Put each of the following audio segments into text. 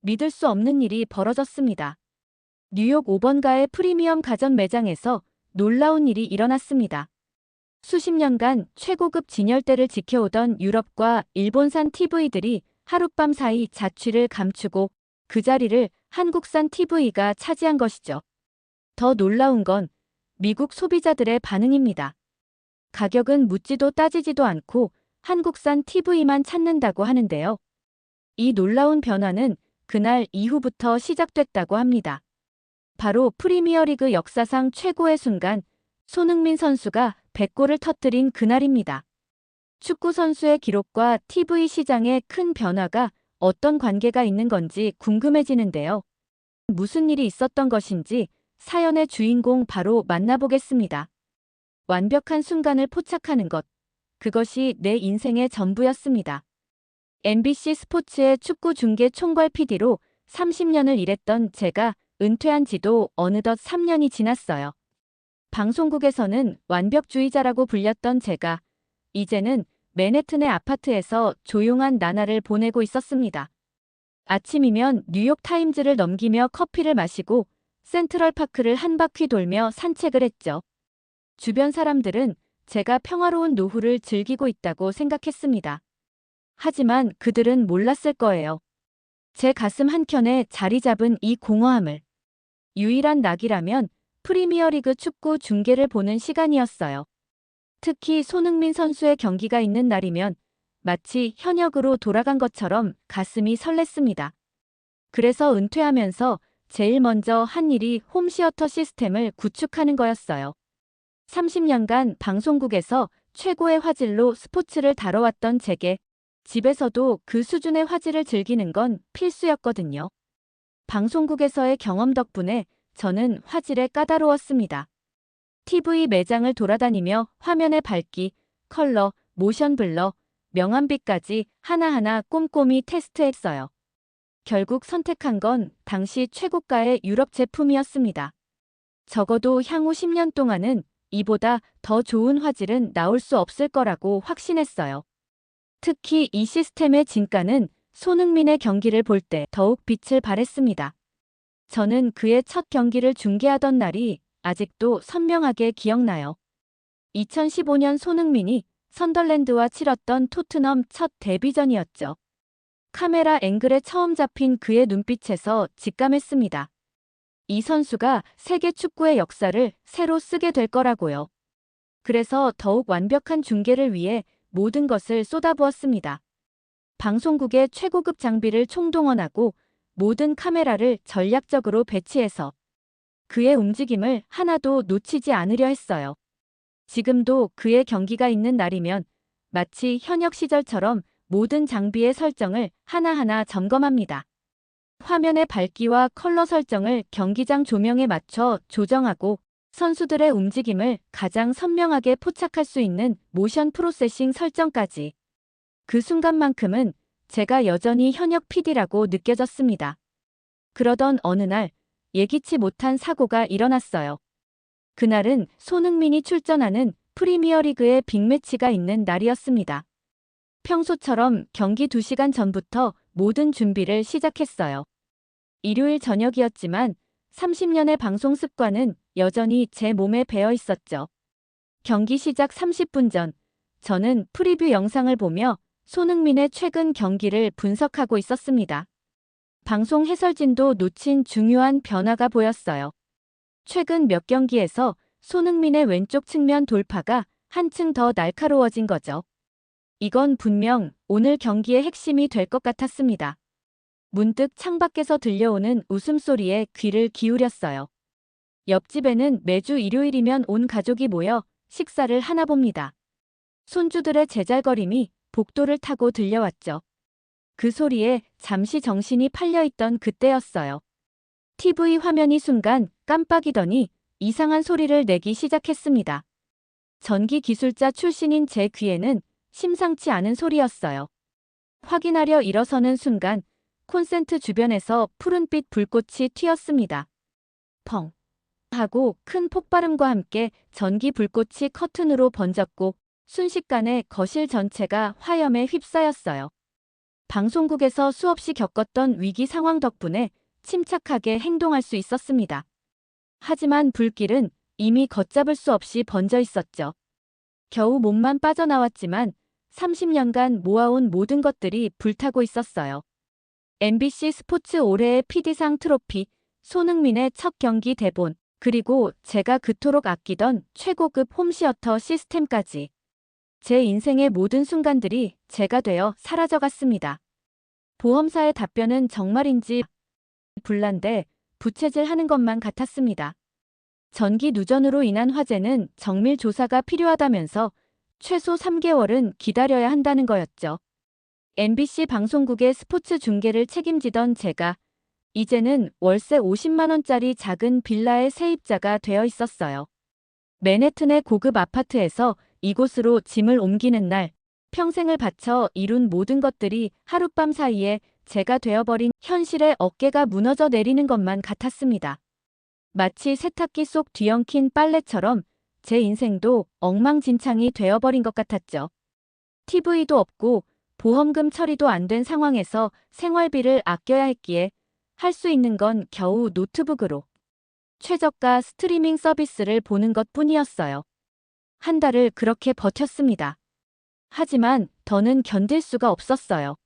믿을 수 없는 일이 벌어졌습니다. 뉴욕 5번가의 프리미엄 가전 매장에서 놀라운 일이 일어났습니다. 수십 년간 최고급 진열대를 지켜오던 유럽과 일본산 TV들이 하룻밤 사이 자취를 감추고 그 자리를 한국산 TV가 차지한 것이죠. 더 놀라운 건 미국 소비자들의 반응입니다. 가격은 묻지도 따지지도 않고 한국산 TV만 찾는다고 하는데요. 이 놀라운 변화는 그날 이후부터 시작됐다고 합니다. 바로 프리미어리그 역사상 최고의 순간, 손흥민 선수가 100골을 터뜨린 그날입니다. 축구 선수의 기록과 TV 시장의 큰 변화가 어떤 관계가 있는 건지 궁금해지는데요. 무슨 일이 있었던 것인지 사연의 주인공 바로 만나보겠습니다. 완벽한 순간을 포착하는 것, 그것이 내 인생의 전부였습니다. MBC 스포츠의 축구 중계 총괄 PD로 30년을 일했던 제가 은퇴한 지도 어느덧 3년이 지났어요. 방송국에서는 완벽주의자라고 불렸던 제가 이제는 맨해튼의 아파트에서 조용한 나날을 보내고 있었습니다. 아침이면 뉴욕타임즈를 넘기며 커피를 마시고 센트럴파크를 한 바퀴 돌며 산책을 했죠. 주변 사람들은 제가 평화로운 노후를 즐기고 있다고 생각했습니다. 하지만 그들은 몰랐을 거예요. 제 가슴 한켠에 자리 잡은 이 공허함을. 유일한 낙이라면 프리미어리그 축구 중계를 보는 시간이었어요. 특히 손흥민 선수의 경기가 있는 날이면 마치 현역으로 돌아간 것처럼 가슴이 설렜습니다. 그래서 은퇴하면서 제일 먼저 한 일이 홈시어터 시스템을 구축하는 거였어요. 30년간 방송국에서 최고의 화질로 스포츠를 다뤄왔던 제게 집에서도 그 수준의 화질을 즐기는 건 필수였거든요. 방송국에서의 경험 덕분에 저는 화질에 까다로웠습니다. TV 매장을 돌아다니며 화면의 밝기, 컬러, 모션 블러, 명암비까지 하나하나 꼼꼼히 테스트했어요. 결국 선택한 건 당시 최고가의 유럽 제품이었습니다. 적어도 향후 10년 동안은 이보다 더 좋은 화질은 나올 수 없을 거라고 확신했어요. 특히 이 시스템의 진가는 손흥민의 경기를 볼 때 더욱 빛을 발했습니다. 저는 그의 첫 경기를 중계하던 날이 아직도 선명하게 기억나요. 2015년 손흥민이 선덜랜드와 치렀던 토트넘 첫 데뷔전이었죠. 카메라 앵글에 처음 잡힌 그의 눈빛에서 직감했습니다. 이 선수가 세계 축구의 역사를 새로 쓰게 될 거라고요. 그래서 더욱 완벽한 중계를 위해 모든 것을 쏟아부었습니다. 방송국의 최고급 장비를 총동원하고 모든 카메라를 전략적으로 배치해서 그의 움직임을 하나도 놓치지 않으려 했어요. 지금도 그의 경기가 있는 날이면 마치 현역 시절처럼 모든 장비의 설정을 하나하나 점검합니다. 화면의 밝기와 컬러 설정을 경기장 조명에 맞춰 조정하고 선수들의 움직임을 가장 선명하게 포착할 수 있는 모션 프로세싱 설정까지. 그 순간만큼은 제가 여전히 현역 PD라고 느껴졌습니다. 그러던 어느 날 예기치 못한 사고가 일어났어요. 그날은 손흥민이 출전하는 프리미어리그의 빅매치가 있는 날이었습니다. 평소처럼 경기 2시간 전부터 모든 준비를 시작했어요. 일요일 저녁이었지만 30년의 방송 습관은 여전히 제 몸에 배어 있었죠. 경기 시작 30분 전, 저는 프리뷰 영상을 보며 손흥민의 최근 경기를 분석하고 있었습니다. 방송 해설진도 놓친 중요한 변화가 보였어요. 최근 몇 경기에서 손흥민의 왼쪽 측면 돌파가 한층 더 날카로워진 거죠. 이건 분명 오늘 경기의 핵심이 될 것 같았습니다. 문득 창밖에서 들려오는 웃음소리에 귀를 기울였어요. 옆집에는 매주 일요일이면 온 가족이 모여 식사를 하나 봅니다. 손주들의 제잘거림이 복도를 타고 들려왔죠. 그 소리에 잠시 정신이 팔려있던 그때였어요. TV 화면이 순간 깜빡이더니 이상한 소리를 내기 시작했습니다. 전기 기술자 출신인 제 귀에는 심상치 않은 소리였어요. 확인하려 일어서는 순간 콘센트 주변에서 푸른빛 불꽃이 튀었습니다. 펑 하고 큰 폭발음과 함께 전기 불꽃이 커튼으로 번졌고 순식간에 거실 전체가 화염에 휩싸였어요. 방송국에서 수없이 겪었던 위기 상황 덕분에 침착하게 행동할 수 있었습니다. 하지만 불길은 이미 걷잡을 수 없이 번져 있었죠. 겨우 몸만 빠져나왔지만 30년간 모아온 모든 것들이 불타고 있었어요. MBC 스포츠 올해의 PD상 트로피, 손흥민의 첫 경기 대본, 그리고 제가 그토록 아끼던 최고급 홈시어터 시스템까지. 제 인생의 모든 순간들이 제가 되어 사라져갔습니다. 보험사의 답변은 정말인지 불난데 부채질하는 것만 같았습니다. 전기 누전으로 인한 화재는 정밀 조사가 필요하다면서 최소 3개월은 기다려야 한다는 거였죠. MBC 방송국의 스포츠 중계를 책임지던 제가 이제는 월세 50만 원짜리 작은 빌라의 세입자가 되어 있었어요. 맨해튼의 고급 아파트에서 이곳으로 짐을 옮기는 날, 평생을 바쳐 이룬 모든 것들이 하룻밤 사이에 제가 되어버린 현실에 어깨가 무너져 내리는 것만 같았습니다. 마치 세탁기 속 뒤엉킨 빨래처럼 제 인생도 엉망진창이 되어버린 것 같았죠. TV도 없고 보험금 처리도 안 된 상황에서 생활비를 아껴야 했기에 할 수 있는 건 겨우 노트북으로 최저가 스트리밍 서비스를 보는 것뿐이었어요. 한 달을 그렇게 버텼습니다. 하지만 더는 견딜 수가 없었어요.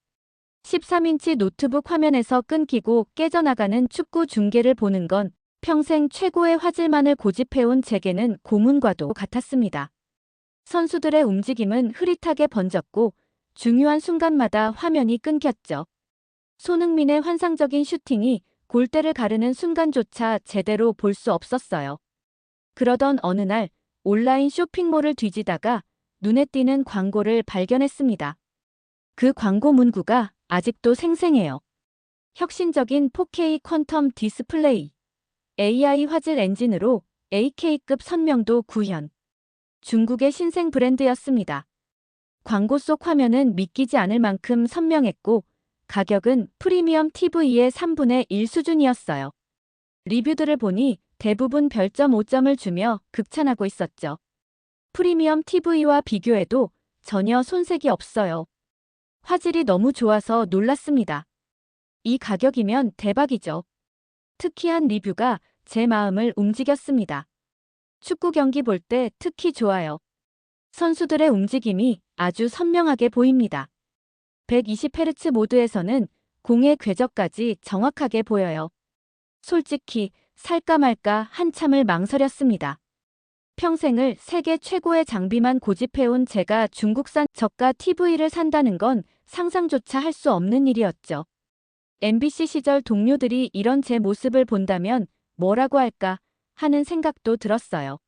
13인치 노트북 화면에서 끊기고 깨져나가는 축구 중계를 보는 건 평생 최고의 화질만을 고집해온 제게는 고문과도 같았습니다. 선수들의 움직임은 흐릿하게 번졌고 중요한 순간마다 화면이 끊겼죠. 손흥민의 환상적인 슈팅이 골대를 가르는 순간조차 제대로 볼 수 없었어요. 그러던 어느 날 온라인 쇼핑몰을 뒤지다가 눈에 띄는 광고를 발견했습니다. 그 광고 문구가 아직도 생생해요. 혁신적인 4K 퀀텀 디스플레이, AI 화질 엔진으로 AK급 선명도 구현. 중국의 신생 브랜드였습니다. 광고 속 화면은 믿기지 않을 만큼 선명했고 가격은 프리미엄 TV의 3분의 1 수준이었어요. 리뷰들을 보니 대부분 별점 5점을 주며 극찬하고 있었죠. 프리미엄 TV와 비교해도 전혀 손색이 없어요. 화질이 너무 좋아서 놀랐습니다. 이 가격이면 대박이죠. 특히 한 리뷰가 제 마음을 움직였습니다. 축구 경기 볼 때 특히 좋아요. 선수들의 움직임이 아주 선명하게 보입니다. 120Hz 모드에서는 공의 궤적까지 정확하게 보여요. 솔직히 살까 말까 한참을 망설였습니다. 평생을 세계 최고의 장비만 고집해온 제가 중국산 저가 TV를 산다는 건 상상조차 할 수 없는 일이었죠. MBC 시절 동료들이 이런 제 모습을 본다면 뭐라고 할까 하는 생각도 들었어요.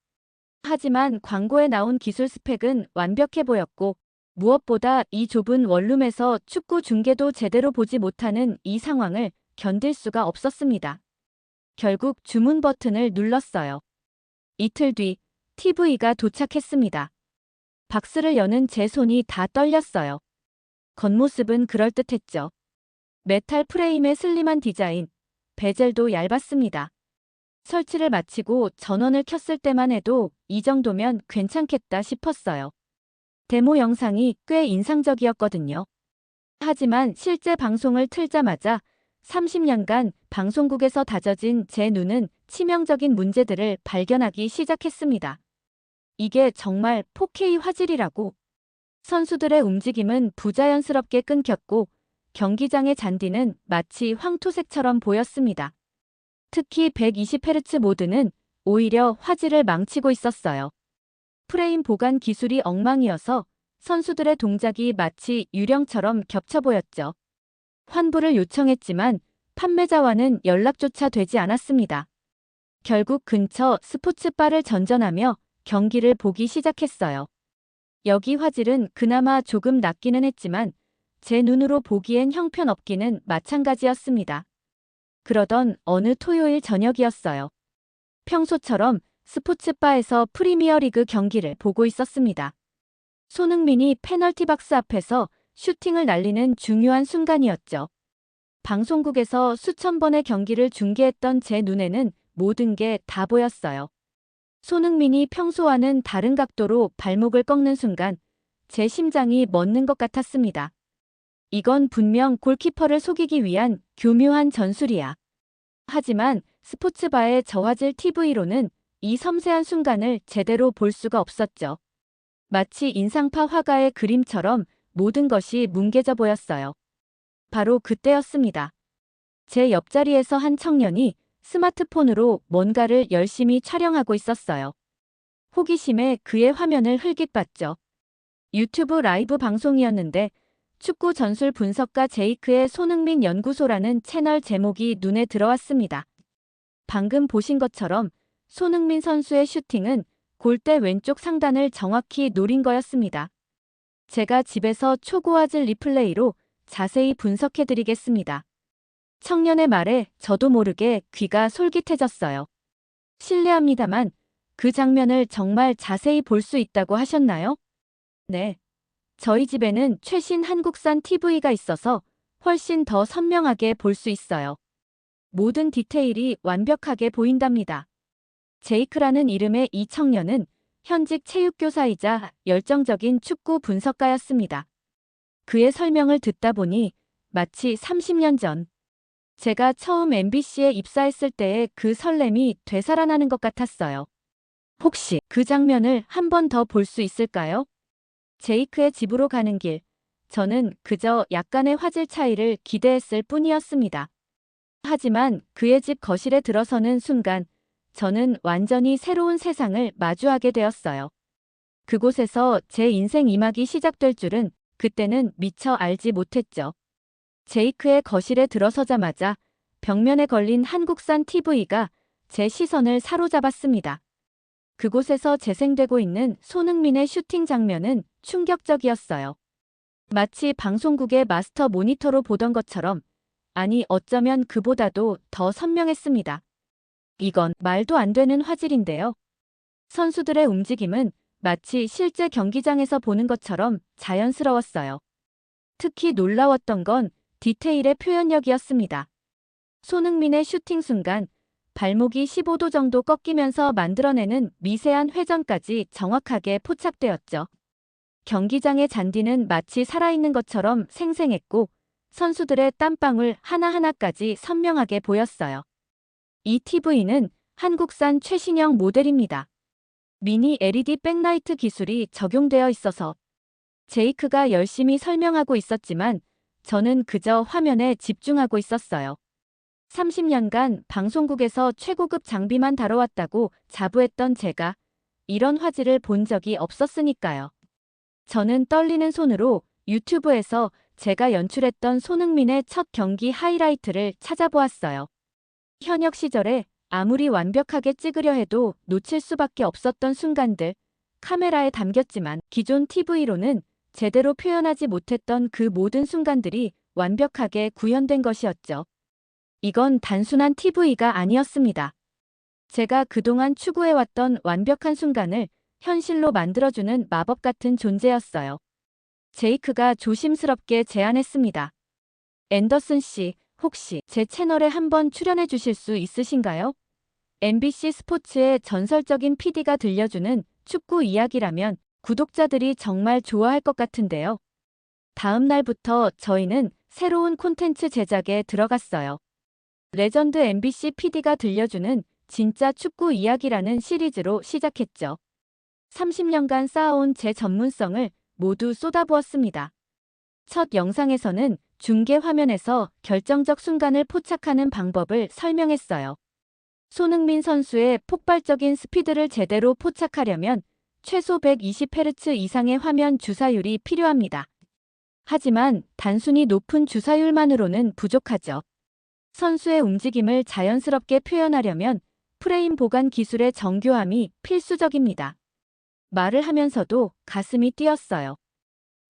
하지만 광고에 나온 기술 스펙은 완벽해 보였고 무엇보다 이 좁은 원룸에서 축구 중계도 제대로 보지 못하는 이 상황을 견딜 수가 없었습니다. 결국 주문 버튼을 눌렀어요. 이틀 뒤 TV가 도착했습니다. 박스를 여는 제 손이 다 떨렸어요. 겉모습은 그럴듯했죠. 메탈 프레임의 슬림한 디자인, 베젤도 얇았습니다. 설치를 마치고 전원을 켰을 때만 해도 이 정도면 괜찮겠다 싶었어요. 데모 영상이 꽤 인상적이었거든요. 하지만 실제 방송을 틀자마자 30년간 방송국에서 다져진 제 눈은 치명적인 문제들을 발견하기 시작했습니다. 이게 정말 4K 화질이라고. 선수들의 움직임은 부자연스럽게 끊겼고 경기장의 잔디는 마치 황토색처럼 보였습니다. 특히 120Hz 모드는 오히려 화질을 망치고 있었어요. 프레임 보관 기술이 엉망이어서 선수들의 동작이 마치 유령처럼 겹쳐 보였죠. 환불을 요청했지만 판매자와는 연락조차 되지 않았습니다. 결국 근처 스포츠바를 전전하며 경기를 보기 시작했어요. 여기 화질은 그나마 조금 낫기는 했지만 제 눈으로 보기엔 형편없기는 마찬가지였습니다. 그러던 어느 토요일 저녁이었어요. 평소처럼 스포츠바에서 프리미어리그 경기를 보고 있었습니다. 손흥민이 페널티 박스 앞에서 슈팅을 날리는 중요한 순간이었죠. 방송국에서 수천 번의 경기를 중계했던 제 눈에는 모든 게 다 보였어요. 손흥민이 평소와는 다른 각도로 발목을 꺾는 순간 제 심장이 멎는 것 같았습니다. 이건 분명 골키퍼를 속이기 위한 교묘한 전술이야. 하지만 스포츠바의 저화질 TV로는 이 섬세한 순간을 제대로 볼 수가 없었죠. 마치 인상파 화가의 그림처럼 모든 것이 뭉개져 보였어요. 바로 그때였습니다. 제 옆자리에서 한 청년이 스마트폰으로 뭔가를 열심히 촬영하고 있었어요. 호기심에 그의 화면을 흘깃봤죠. 유튜브 라이브 방송이었는데 축구 전술 분석가 제이크의 손흥민 연구소라는 채널 제목이 눈에 들어왔습니다. 방금 보신 것처럼 손흥민 선수의 슈팅은 골대 왼쪽 상단을 정확히 노린 거였습니다. 제가 집에서 초고화질 리플레이로 자세히 분석해드리겠습니다. 청년의 말에 저도 모르게 귀가 솔깃해졌어요. 실례합니다만 그 장면을 정말 자세히 볼 수 있다고 하셨나요? 네. 저희 집에는 최신 한국산 TV가 있어서 훨씬 더 선명하게 볼 수 있어요. 모든 디테일이 완벽하게 보인답니다. 제이크라는 이름의 이 청년은 현직 체육교사이자 열정적인 축구 분석가였습니다. 그의 설명을 듣다 보니 마치 30년 전 제가 처음 MBC에 입사했을 때의 그 설렘이 되살아나는 것 같았어요. 혹시 그 장면을 한 번 더 볼 수 있을까요? 제이크의 집으로 가는 길, 저는 그저 약간의 화질 차이를 기대했을 뿐이었습니다. 하지만 그의 집 거실에 들어서는 순간 저는 완전히 새로운 세상을 마주하게 되었어요. 그곳에서 제 인생 2막이 시작될 줄은 그때는 미처 알지 못했죠. 제이크의 거실에 들어서자마자 벽면에 걸린 한국산 TV가 제 시선을 사로잡았습니다. 그곳에서 재생되고 있는 손흥민의 슈팅 장면은 충격적이었어요. 마치 방송국의 마스터 모니터로 보던 것처럼, 아니 어쩌면 그보다도 더 선명했습니다. 이건 말도 안 되는 화질인데요. 선수들의 움직임은 마치 실제 경기장에서 보는 것처럼 자연스러웠어요. 특히 놀라웠던 건 디테일의 표현력이었습니다. 손흥민의 슈팅 순간 발목이 15도 정도 꺾이면서 만들어내는 미세한 회전까지 정확하게 포착되었죠. 경기장의 잔디는 마치 살아있는 것처럼 생생했고 선수들의 땀방울 하나하나까지 선명하게 보였어요. 이 TV는 한국산 최신형 모델입니다. 미니 LED 백라이트 기술이 적용되어 있어서 제이크가 열심히 설명하고 있었지만 저는 그저 화면에 집중하고 있었어요. 30년간 방송국에서 최고급 장비만 다뤄왔다고 자부했던 제가 이런 화질을 본 적이 없었으니까요. 저는 떨리는 손으로 유튜브에서 제가 연출했던 손흥민의 첫 경기 하이라이트를 찾아보았어요. 현역 시절에 아무리 완벽하게 찍으려 해도 놓칠 수밖에 없었던 순간들, 카메라에 담겼지만 기존 TV로는 제대로 표현하지 못했던 그 모든 순간들이 완벽하게 구현된 것이었죠. 이건 단순한 TV가 아니었습니다. 제가 그동안 추구해왔던 완벽한 순간을 현실로 만들어주는 마법 같은 존재였어요. 제이크가 조심스럽게 제안했습니다. 앤더슨 씨, 혹시 제 채널에 한번 출연해 주실 수 있으신가요? MBC 스포츠의 전설적인 PD가 들려주는 축구 이야기라면 구독자들이 정말 좋아할 것 같은데요. 다음 날부터 저희는 새로운 콘텐츠 제작에 들어갔어요. 레전드 MBC PD가 들려주는 진짜 축구 이야기라는 시리즈로 시작했죠. 30년간 쌓아온 제 전문성을 모두 쏟아부었습니다. 첫 영상에서는 중계 화면에서 결정적 순간을 포착하는 방법을 설명했어요. 손흥민 선수의 폭발적인 스피드를 제대로 포착하려면 최소 120Hz 이상의 화면 주사율이 필요합니다. 하지만 단순히 높은 주사율만으로는 부족하죠. 선수의 움직임을 자연스럽게 표현하려면 프레임 보관 기술의 정교함이 필수적입니다. 말을 하면서도 가슴이 뛰었어요.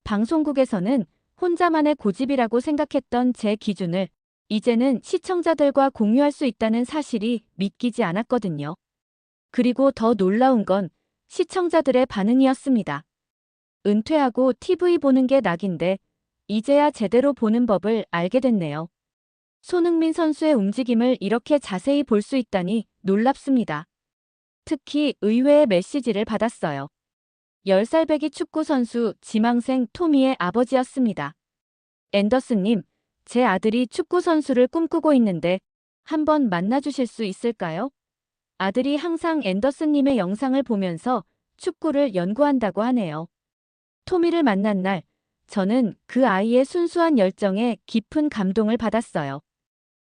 방송국에서는 혼자만의 고집이라고 생각했던 제 기준을 이제는 시청자들과 공유할 수 있다는 사실이 믿기지 않았거든요. 그리고 더 놀라운 건 시청자들의 반응이었습니다. 은퇴하고 TV 보는 게 낙인데 이제야 제대로 보는 법을 알게 됐네요. 손흥민 선수의 움직임을 이렇게 자세히 볼 수 있다니 놀랍습니다. 특히 의외의 메시지를 받았어요. 10살 배기 축구 선수 지망생 토미의 아버지였습니다. 앤더슨님, 제 아들이 축구 선수를 꿈꾸고 있는데 한번 만나주실 수 있을까요? 아들이 항상 앤더슨님의 영상을 보면서 축구를 연구한다고 하네요. 토미를 만난 날, 저는 그 아이의 순수한 열정에 깊은 감동을 받았어요.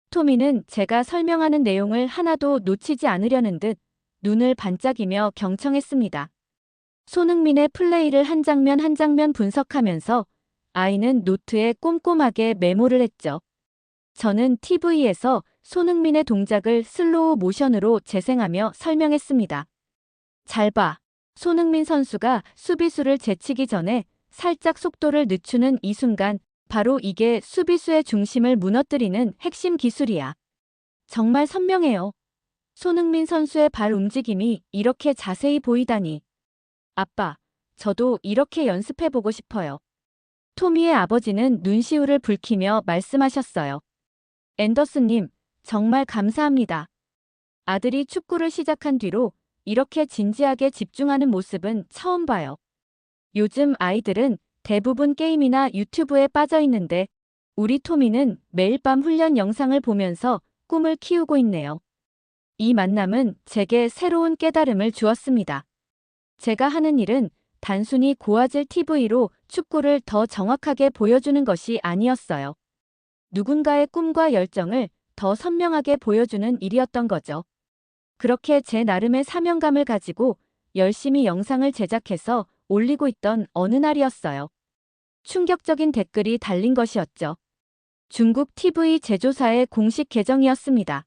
토미는 제가 설명하는 내용을 하나도 놓치지 않으려는 듯 눈을 반짝이며 경청했습니다. 손흥민의 플레이를 한 장면 한 장면 분석하면서 아이는 노트에 꼼꼼하게 메모를 했죠. 저는 TV에서 손흥민의 동작을 슬로우 모션으로 재생하며 설명했습니다. 잘 봐. 손흥민 선수가 수비수를 제치기 전에 살짝 속도를 늦추는 이 순간, 바로 이게 수비수의 중심을 무너뜨리는 핵심 기술이야. 정말 선명해요. 손흥민 선수의 발 움직임이 이렇게 자세히 보이다니. 아빠, 저도 이렇게 연습해보고 싶어요. 토미의 아버지는 눈시울을 붉히며 말씀하셨어요. 앤더슨님, 정말 감사합니다. 아들이 축구를 시작한 뒤로 이렇게 진지하게 집중하는 모습은 처음 봐요. 요즘 아이들은 대부분 게임이나 유튜브에 빠져 있는데 우리 토미는 매일 밤 훈련 영상을 보면서 꿈을 키우고 있네요. 이 만남은 제게 새로운 깨달음을 주었습니다. 제가 하는 일은 단순히 고화질 TV로 축구를 더 정확하게 보여주는 것이 아니었어요. 누군가의 꿈과 열정을 더 선명하게 보여주는 일이었던 거죠. 그렇게 제 나름의 사명감을 가지고 열심히 영상을 제작해서 올리고 있던 어느 날이었어요. 충격적인 댓글이 달린 것이었죠. 중국 TV 제조사의 공식 계정이었습니다.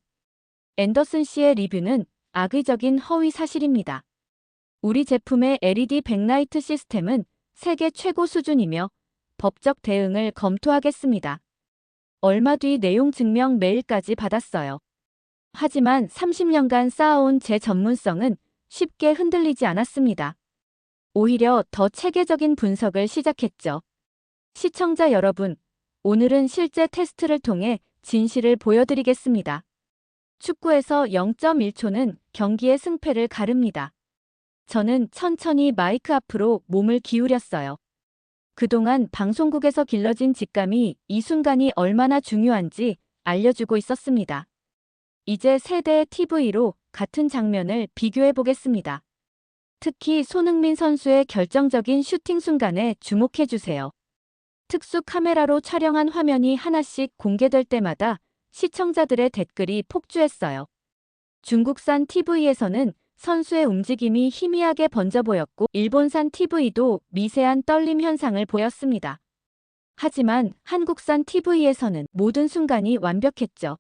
앤더슨 씨의 리뷰는 악의적인 허위 사실입니다. 우리 제품의 LED 백라이트 시스템은 세계 최고 수준이며 법적 대응을 검토하겠습니다. 얼마 뒤 내용 증명 메일까지 받았어요. 하지만 30년간 쌓아온 제 전문성은 쉽게 흔들리지 않았습니다. 오히려 더 체계적인 분석을 시작했죠. 시청자 여러분, 오늘은 실제 테스트를 통해 진실을 보여드리겠습니다. 축구에서 0.1초는 경기의 승패를 가릅니다. 저는 천천히 마이크 앞으로 몸을 기울였어요. 그동안 방송국에서 길러진 직감이 이 순간이 얼마나 중요한지 알려주고 있었습니다. 이제 세대의 TV로 같은 장면을 비교해 보겠습니다. 특히 손흥민 선수의 결정적인 슈팅 순간에 주목해 주세요. 특수 카메라로 촬영한 화면이 하나씩 공개될 때마다 시청자들의 댓글이 폭주했어요. 중국산 TV에서는 선수의 움직임이 희미하게 번져 보였고 일본산 TV도 미세한 떨림 현상을 보였습니다. 하지만 한국산 TV에서는 모든 순간이 완벽했죠.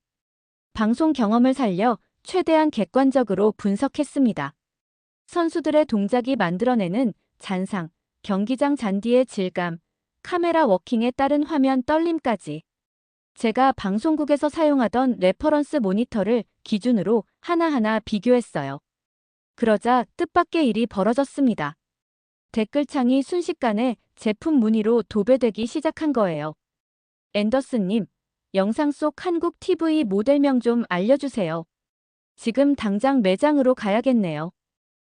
방송 경험을 살려 최대한 객관적으로 분석했습니다. 선수들의 동작이 만들어내는 잔상, 경기장 잔디의 질감, 카메라 워킹에 따른 화면 떨림까지. 제가 방송국에서 사용하던 레퍼런스 모니터를 기준으로 하나하나 비교했어요. 그러자 뜻밖의 일이 벌어졌습니다. 댓글창이 순식간에 제품 문의로 도배되기 시작한 거예요. 앤더슨님, 영상 속 한국 TV 모델명 좀 알려주세요. 지금 당장 매장으로 가야겠네요.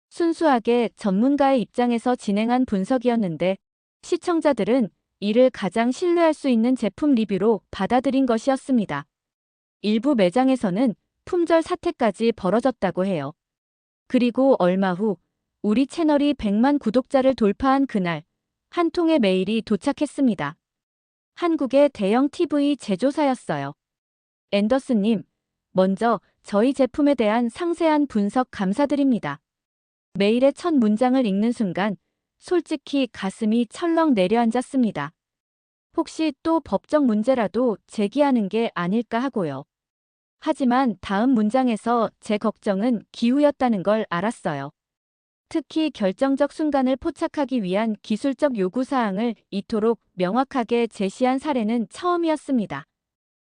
순수하게 전문가의 입장에서 진행한 분석이었는데 시청자들은 이를 가장 신뢰할 수 있는 제품 리뷰로 받아들인 것이었습니다. 일부 매장에서는 품절 사태까지 벌어졌다고 해요. 그리고 얼마 후 우리 채널이 100만 구독자를 돌파한 그날 한 통의 메일이 도착했습니다. 한국의 대형 TV 제조사였어요. 앤더슨님, 먼저 저희 제품에 대한 상세한 분석 감사드립니다. 메일의 첫 문장을 읽는 순간 솔직히 가슴이 철렁 내려앉았습니다. 혹시 또 법적 문제라도 제기하는 게 아닐까 하고요. 하지만 다음 문장에서 제 걱정은 기우였다는 걸 알았어요. 특히 결정적 순간을 포착하기 위한 기술적 요구사항을 이토록 명확하게 제시한 사례는 처음이었습니다.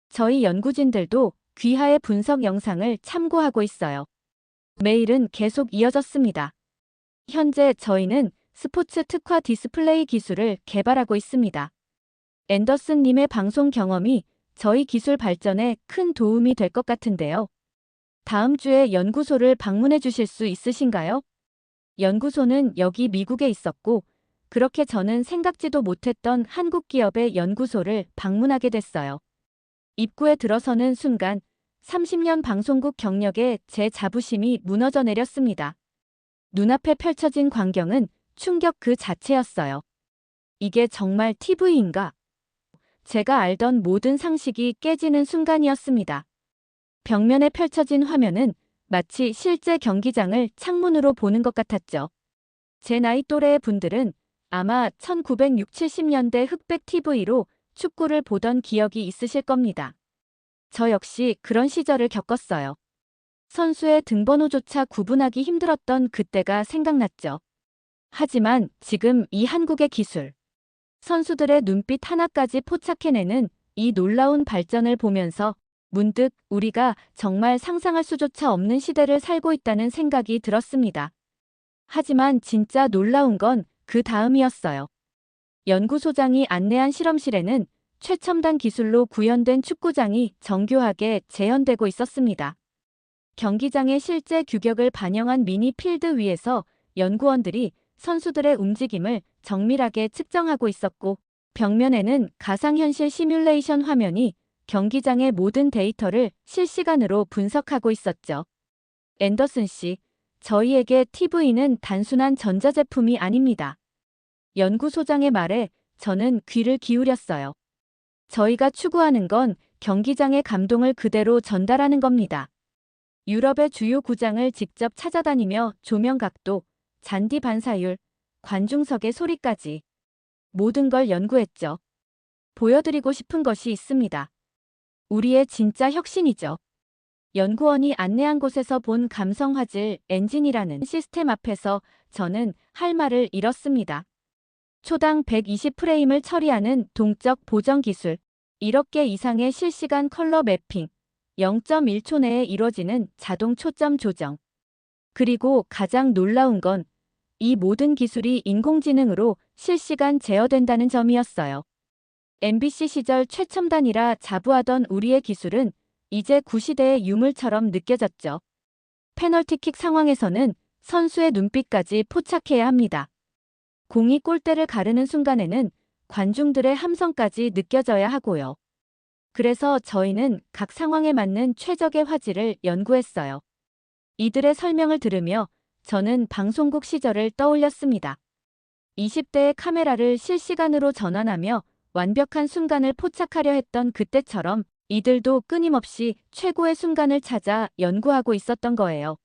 저희 연구진들도 귀하의 분석 영상을 참고하고 있어요. 메일은 계속 이어졌습니다. 현재 저희는 스포츠 특화 디스플레이 기술을 개발하고 있습니다. 앤더슨님의 방송 경험이 저희 기술 발전에 큰 도움이 될 것 같은데요. 다음 주에 연구소를 방문해 주실 수 있으신가요? 연구소는 여기 미국에 있었고 그렇게 저는 생각지도 못했던 한국 기업의 연구소를 방문하게 됐어요. 입구에 들어서는 순간 30년 방송국 경력에 제 자부심이 무너져 내렸습니다. 눈앞에 펼쳐진 광경은 충격 그 자체였어요. 이게 정말 TV인가? 제가 알던 모든 상식이 깨지는 순간이었습니다. 벽면에 펼쳐진 화면은 마치 실제 경기장을 창문으로 보는 것 같았죠. 제 나이 또래의 분들은 아마 1960, 70년대 흑백 TV로 축구를 보던 기억이 있으실 겁니다. 저 역시 그런 시절을 겪었어요. 선수의 등번호조차 구분하기 힘들었던 그때가 생각났죠. 하지만 지금 이 한국의 기술, 선수들의 눈빛 하나까지 포착해내는 이 놀라운 발전을 보면서 문득 우리가 정말 상상할 수조차 없는 시대를 살고 있다는 생각이 들었습니다. 하지만 진짜 놀라운 건 그 다음이었어요. 연구소장이 안내한 실험실에는 최첨단 기술로 구현된 축구장이 정교하게 재현되고 있었습니다. 경기장의 실제 규격을 반영한 미니 필드 위에서 연구원들이 선수들의 움직임을 정밀하게 측정하고 있었고, 벽면에는 가상현실 시뮬레이션 화면이 경기장의 모든 데이터를 실시간으로 분석하고 있었죠. 앤더슨 씨, 저희에게 TV는 단순한 전자제품이 아닙니다. 연구소장의 말에 저는 귀를 기울였어요. 저희가 추구하는 건 경기장의 감동을 그대로 전달하는 겁니다. 유럽의 주요 구장을 직접 찾아다니며 조명 각도, 잔디 반사율, 관중석의 소리까지 모든 걸 연구했죠. 보여드리고 싶은 것이 있습니다. 우리의 진짜 혁신이죠. 연구원이 안내한 곳에서 본 감성화질 엔진이라는 시스템 앞에서 저는 할 말을 잃었습니다. 초당 120프레임을 처리하는 동적 보정 기술, 1억 개 이상의 실시간 컬러 매핑, 0.1초 내에 이뤄지는 자동 초점 조정. 그리고 가장 놀라운 건 이 모든 기술이 인공지능으로 실시간 제어된다는 점이었어요. MBC 시절 최첨단이라 자부하던 우리의 기술은 이제 구시대의 유물처럼 느껴졌죠. 페널티킥 상황에서는 선수의 눈빛까지 포착해야 합니다. 공이 골대를 가르는 순간에는 관중들의 함성까지 느껴져야 하고요. 그래서 저희는 각 상황에 맞는 최적의 화질을 연구했어요. 이들의 설명을 들으며 저는 방송국 시절을 떠올렸습니다. 20대의 카메라를 실시간으로 전환하며 완벽한 순간을 포착하려 했던 그때처럼 이들도 끊임없이 최고의 순간을 찾아 연구하고 있었던 거예요.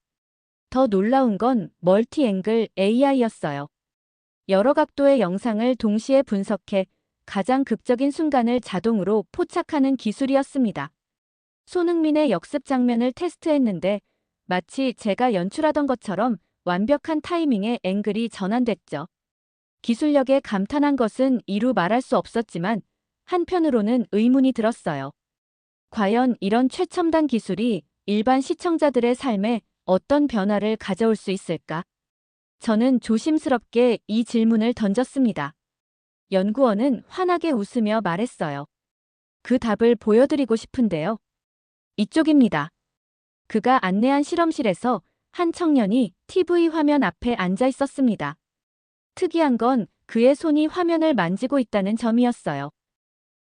더 놀라운 건 멀티앵글 AI였어요. 여러 각도의 영상을 동시에 분석해 가장 극적인 순간을 자동으로 포착하는 기술이었습니다. 손흥민의 역습 장면을 테스트했는데 마치 제가 연출하던 것처럼 완벽한 타이밍에 앵글이 전환됐죠. 기술력에 감탄한 것은 이루 말할 수 없었지만 한편으로는 의문이 들었어요. 과연 이런 최첨단 기술이 일반 시청자들의 삶에 어떤 변화를 가져올 수 있을까? 저는 조심스럽게 이 질문을 던졌습니다. 연구원은 환하게 웃으며 말했어요. 그 답을 보여드리고 싶은데요. 이쪽입니다. 그가 안내한 실험실에서 한 청년이 TV 화면 앞에 앉아 있었습니다. 특이한 건 그의 손이 화면을 만지고 있다는 점이었어요.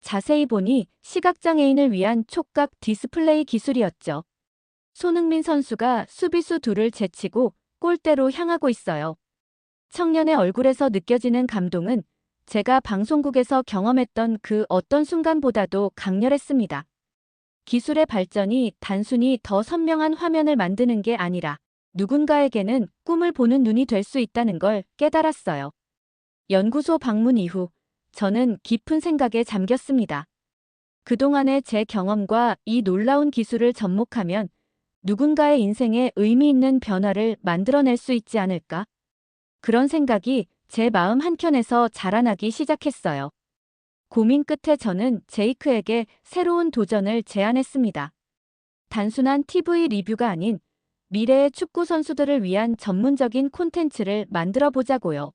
자세히 보니 시각장애인을 위한 촉각 디스플레이 기술이었죠. 손흥민 선수가 수비수 둘을 제치고 골대로 향하고 있어요. 청년의 얼굴에서 느껴지는 감동은 제가 방송국에서 경험했던 그 어떤 순간보다도 강렬했습니다. 기술의 발전이 단순히 더 선명한 화면을 만드는 게 아니라 누군가에게는 꿈을 보는 눈이 될 수 있다는 걸 깨달았어요. 연구소 방문 이후 저는 깊은 생각에 잠겼습니다. 그동안의 제 경험과 이 놀라운 기술을 접목하면 누군가의 인생에 의미 있는 변화를 만들어낼 수 있지 않을까? 그런 생각이 제 마음 한켠에서 자라나기 시작했어요. 고민 끝에 저는 제이크에게 새로운 도전을 제안했습니다. 단순한 TV 리뷰가 아닌 미래의 축구 선수들을 위한 전문적인 콘텐츠를 만들어 보자고요.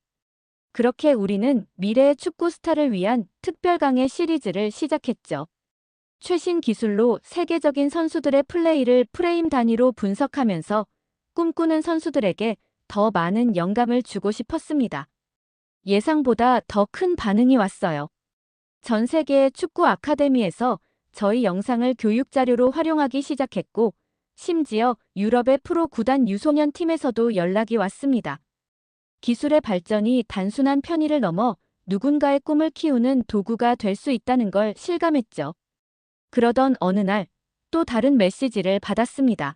그렇게 우리는 미래의 축구 스타를 위한 특별 강의 시리즈를 시작했죠. 최신 기술로 세계적인 선수들의 플레이를 프레임 단위로 분석하면서 꿈꾸는 선수들에게 더 많은 영감을 주고 싶었습니다. 예상보다 더 큰 반응이 왔어요. 전 세계의 축구 아카데미에서 저희 영상을 교육 자료로 활용하기 시작했고, 심지어 유럽의 프로 구단 유소년 팀에서도 연락이 왔습니다. 기술의 발전이 단순한 편의를 넘어 누군가의 꿈을 키우는 도구가 될 수 있다는 걸 실감했죠. 그러던 어느 날, 또 다른 메시지를 받았습니다.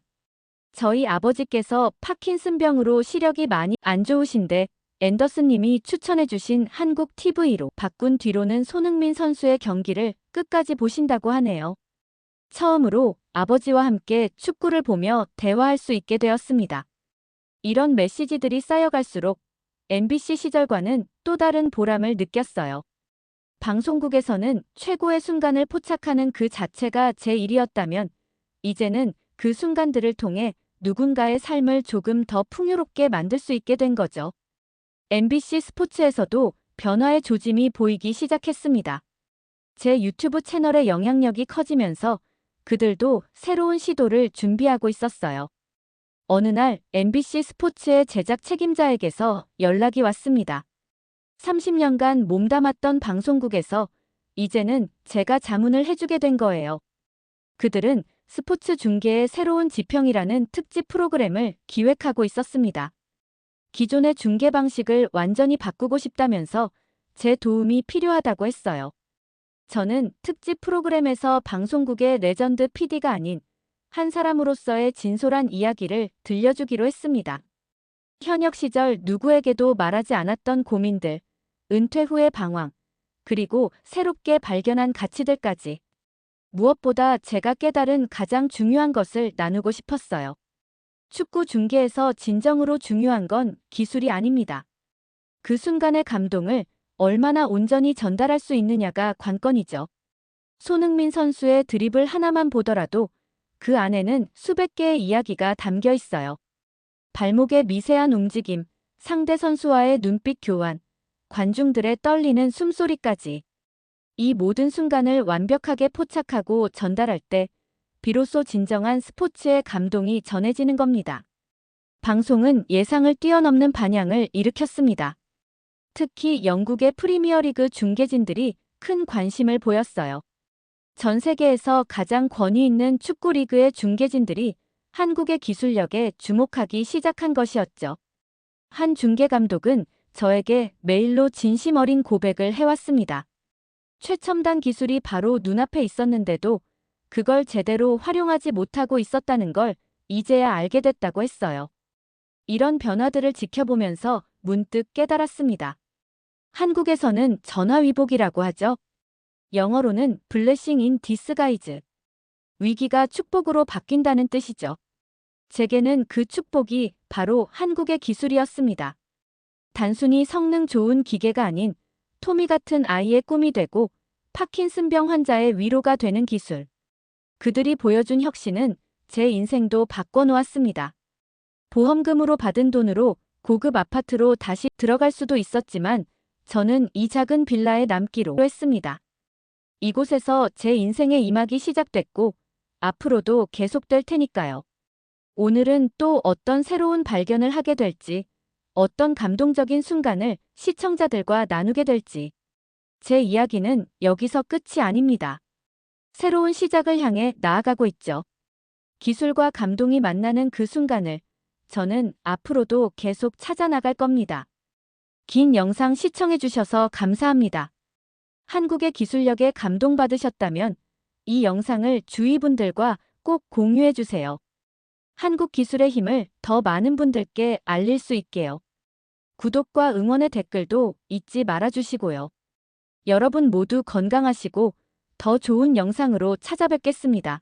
저희 아버지께서 파킨슨병으로 시력이 많이 안 좋으신데 앤더슨 님이 추천해주신 한국 TV로 바꾼 뒤로는 손흥민 선수의 경기를 끝까지 보신다고 하네요. 처음으로 아버지와 함께 축구를 보며 대화할 수 있게 되었습니다. 이런 메시지들이 쌓여갈수록 MBC 시절과는 또 다른 보람을 느꼈어요. 방송국에서는 최고의 순간을 포착하는 그 자체가 제 일이었다면, 이제는 그 순간들을 통해 누군가의 삶을 조금 더 풍요롭게 만들 수 있게 된 거죠. MBC 스포츠에서도 변화의 조짐이 보이기 시작했습니다. 제 유튜브 채널의 영향력이 커지면서 그들도 새로운 시도를 준비하고 있었어요. 어느 날 MBC 스포츠의 제작 책임자에게서 연락이 왔습니다. 30년간 몸담았던 방송국에서 이제는 제가 자문을 해주게 된 거예요. 그들은 스포츠 중계의 새로운 지평이라는 특집 프로그램을 기획하고 있었습니다. 기존의 중계 방식을 완전히 바꾸고 싶다면서 제 도움이 필요하다고 했어요. 저는 특집 프로그램에서 방송국의 레전드 PD가 아닌 한 사람으로서의 진솔한 이야기를 들려주기로 했습니다. 현역 시절 누구에게도 말하지 않았던 고민들, 은퇴 후의 방황, 그리고 새롭게 발견한 가치들까지. 무엇보다 제가 깨달은 가장 중요한 것을 나누고 싶었어요. 축구 중계에서 진정으로 중요한 건 기술이 아닙니다. 그 순간의 감동을 얼마나 온전히 전달할 수 있느냐가 관건이죠. 손흥민 선수의 드리블 하나만 보더라도 그 안에는 수백 개의 이야기가 담겨 있어요. 발목의 미세한 움직임, 상대 선수와의 눈빛 교환, 관중들의 떨리는 숨소리까지. 이 모든 순간을 완벽하게 포착하고 전달할 때 비로소 진정한 스포츠의 감동이 전해지는 겁니다. 방송은 예상을 뛰어넘는 반향을 일으켰습니다. 특히 영국의 프리미어리그 중계진들이 큰 관심을 보였어요. 전 세계에서 가장 권위 있는 축구 리그의 중계진들이 한국의 기술력에 주목하기 시작한 것이었죠. 한 중계 감독은 저에게 메일로 진심 어린 고백을 해왔습니다. 최첨단 기술이 바로 눈앞에 있었는데도 그걸 제대로 활용하지 못하고 있었다는 걸 이제야 알게 됐다고 했어요. 이런 변화들을 지켜보면서 문득 깨달았습니다. 한국에서는 전화위복이라고 하죠. 영어로는 블레싱 인 디스가이즈. 위기가 축복으로 바뀐다는 뜻이죠. 제게는 그 축복이 바로 한국의 기술이었습니다. 단순히 성능 좋은 기계가 아닌 토미 같은 아이의 꿈이 되고 파킨슨병 환자의 위로가 되는 기술. 그들이 보여준 혁신은 제 인생도 바꿔놓았습니다. 보험금으로 받은 돈으로 고급 아파트로 다시 들어갈 수도 있었지만 저는 이 작은 빌라에 남기로 했습니다. 이곳에서 제 인생의 이막이 시작됐고 앞으로도 계속될 테니까요. 오늘은 또 어떤 새로운 발견을 하게 될지, 어떤 감동적인 순간을 시청자들과 나누게 될지. 제 이야기는 여기서 끝이 아닙니다. 새로운 시작을 향해 나아가고 있죠. 기술과 감동이 만나는 그 순간을 저는 앞으로도 계속 찾아나갈 겁니다. 긴 영상 시청해주셔서 감사합니다. 한국의 기술력에 감동받으셨다면 이 영상을 주위 분들과 꼭 공유해주세요. 한국 기술의 힘을 더 많은 분들께 알릴 수 있게요. 구독과 응원의 댓글도 잊지 말아주시고요. 여러분 모두 건강하시고 더 좋은 영상으로 찾아뵙겠습니다.